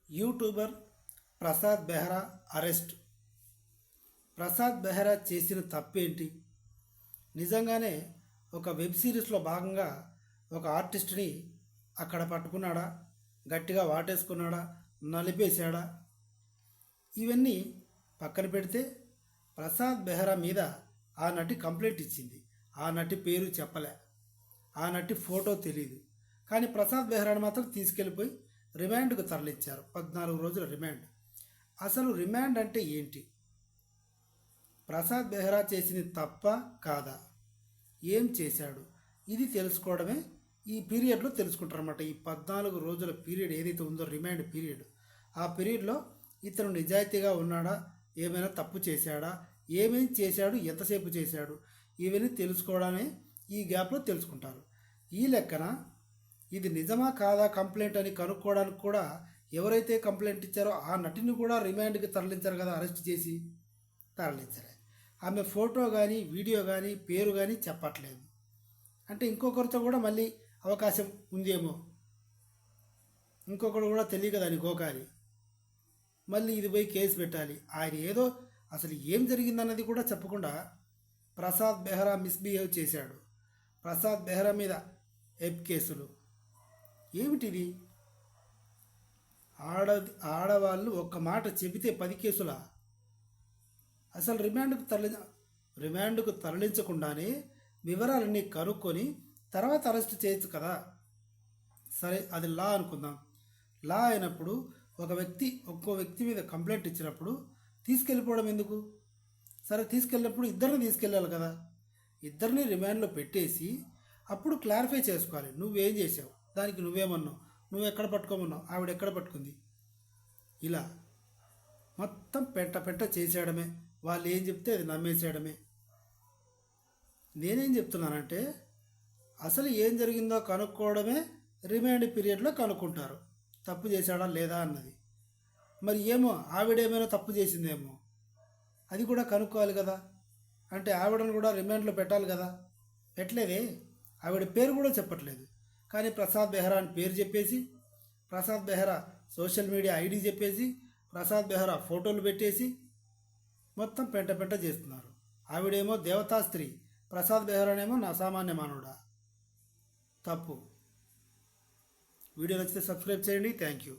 YouTuber Prasad Behera arrest. Prasad Behera చేసిన తప్పేంటి? నిజంగానే ఒక వెబ్ సిరీస్లో భాగంగా ఒక ఆర్టిస్ట్ని అక్కడ పట్టుకున్నాడా, గట్టిగా వాటేసుకున్నాడా, నలిపేశాడా? ఇవన్నీ పక్కన పెడితే ప్రసాద్ బెహ్రా మీద ఆ నటి కంప్లైంట్ ఇచ్చింది. ఆ నటి పేరు చెప్పలే, ఆ నటి ఫోటో తెలియదు. కానీ ప్రసాద్ బెహ్రాని మాత్రం తీసుకెళ్ళిపోయి రిమాండ్కు తరలించారు. 14 రోజుల రిమాండ్. అసలు రిమాండ్ అంటే ఏంటి? ప్రసాద్ బెహ్రా చేసింది తప్ప కాదా? ఏం చేశాడు? ఇది తెలుసుకోవడమే ఈ పీరియడ్లో తెలుసుకుంటారన్నమాట. ఈ 14 రోజుల పీరియడ్ ఏదైతే ఉందో రిమాండ్ పీరియడ్, ఆ పీరియడ్లో ఇతను నిజాయితీగా ఉన్నాడా, ఏమైనా తప్పు చేశాడా, ఏమేం చేశాడు, ఎంతసేపు చేశాడు, ఇవన్నీ తెలుసుకోవడమే ఈ గ్యాప్లో తెలుసుకుంటారు. ఈ లెక్కన ఇది నిజమా కాదా కంప్లైంట్ అని కనుక్కోవడానికి కూడా ఎవరైతే కంప్లైంట్ ఇచ్చారో ఆ నటిని కూడా రిమాండ్కి తరలించారు కదా, అరెస్ట్ చేసి తరలించారు. ఆమె ఫోటో కానీ వీడియో కానీ పేరు కానీ చెప్పట్లేదు. అంటే ఇంకొకరితో కూడా మళ్ళీ అవకాశం ఉందేమో, ఇంకొకరు కూడా తెలియదు కదా అని గోకాలి, మళ్ళీ ఇది పోయి కేసు పెట్టాలి. ఆయన ఏదో అసలు ఏం జరిగిందన్నది కూడా చెప్పకుండా ప్రసాద్ బెహ్రా మిస్బిహేవ్ చేశాడు. ప్రసాద్ బెహ్రా మీద ఎప్ కేసులు ఏమిటిది? ఆడవాళ్ళు ఒక్క మాట చెబితే 10 కేసులా? అసలు రిమాండ్కు తరలించకుండానే వివరాలన్నీ కనుక్కొని తర్వాత అరెస్ట్ చేయొచ్చు కదా. సరే, అది లా అనుకుందాం. లా అయినప్పుడు ఒక్కో వ్యక్తి మీద కంప్లైంట్ ఇచ్చినప్పుడు తీసుకెళ్ళిపోవడం ఎందుకు? సరే, తీసుకెళ్ళినప్పుడు ఇద్దరిని తీసుకెళ్ళాలి కదా. ఇద్దరిని రిమాండ్లో పెట్టేసి అప్పుడు క్లారిఫై చేసుకోవాలి. నువ్వేం చేసావు, దానికి నువ్వేమన్నావు, నువ్వు ఎక్కడ పట్టుకోమన్నావు, ఆవిడ ఎక్కడ పట్టుకుంది. ఇలా మొత్తం పెంట చేసేయడమే, వాళ్ళు ఏం చెప్తే అది నమ్మేసేయడమే. నేనేం చెప్తున్నానంటే అసలు ఏం జరిగిందో కనుక్కోవడమే రిమాండ్ పీరియడ్లో కనుక్కుంటారు, తప్పు చేశాడా లేదా అన్నది. మరి ఏమో ఆవిడేమైనా తప్పు చేసిందేమో, అది కూడా కనుక్కోవాలి కదా. అంటే ఆవిడను కూడా రిమాండ్లో పెట్టాలి కదా. పెట్టలేదే, ఆవిడ పేరు కూడా చెప్పట్లేదు. కానీ ప్రసాద్ బెహ్రా అని పేరు చెప్పేసి, Prasad Behra social media ID చెప్పేసి, ప్రసాద్ బెహ్రా ఫోటోలు పెట్టేసి మొత్తం పెంట చేస్తున్నారు. ఆవిడేమో దేవతా స్త్రీ, ప్రసాద్ బెహ్రానేమో నా సామాన్య మానవుడా. తప్పు. వీడియో నచ్చితే సబ్స్క్రైబ్ చేయండి. Thank you.